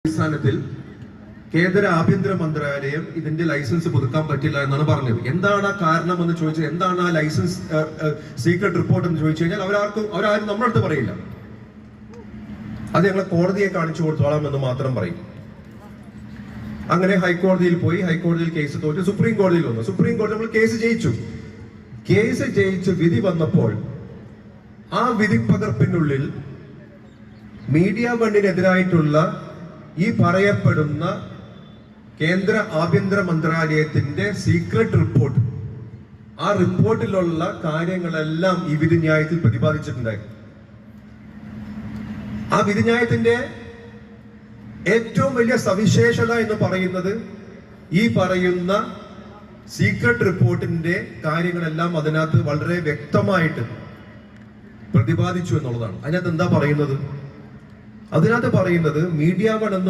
അടിസ്ഥാനത്തിൽ കേന്ദ്ര ആഭ്യന്തര മന്ത്രാലയം ഇതിന്റെ ലൈസൻസ് പുതുക്കാൻ പറ്റില്ല എന്നാണ് പറഞ്ഞത്. എന്താണ് ആ കാരണം എന്ന് ചോദിച്ചാൽ, എന്താണ് ആ ലൈസൻസ് സീക്രട്ട് റിപ്പോർട്ട് എന്ന് ചോദിച്ചു കഴിഞ്ഞാൽ അവരാരും നമ്മുടെ അടുത്ത് പറയില്ല. അത് ഞങ്ങൾ കോടതിയെ കാണിച്ചു കൊടുത്തോളാം എന്ന് മാത്രം പറയും. അങ്ങനെ ഹൈക്കോടതിയിൽ പോയി, ഹൈക്കോടതിയിൽ കേസ് തോറ്റ് സുപ്രീം കോടതിയിൽ വന്നു. സുപ്രീം കോടതി നമ്മൾ കേസ് ജയിച്ചു. കേസ് ജയിച്ച് വിധി വന്നപ്പോൾ ആ വിധി പകർപ്പിനുള്ളിൽ മീഡിയ വണ്ണിനെതിരായിട്ടുള്ള ഈ പറയപ്പെടുന്ന കേന്ദ്ര ആഭ്യന്തര മന്ത്രാലയത്തിന്റെ സീക്രട്ട് റിപ്പോർട്ട്, ആ റിപ്പോർട്ടിലുള്ള കാര്യങ്ങളെല്ലാം ഈ വിധിന്യായത്തിൽ പ്രതിപാദിച്ചിട്ടുണ്ടായി. ആ വിധിന്യായത്തിന്റെ ഏറ്റവും വലിയ സവിശേഷത എന്ന് പറയുന്നത് ഈ പറയുന്ന സീക്രട്ട് റിപ്പോർട്ടിന്റെ കാര്യങ്ങളെല്ലാം അതിനകത്ത് വളരെ വ്യക്തമായിട്ട് പ്രതിപാദിച്ചു എന്നുള്ളതാണ്. അതിനകത്ത് എന്താ പറയുന്നത്? അതിനകത്ത് പറയുന്നത് മീഡിയ വൺ എന്ന്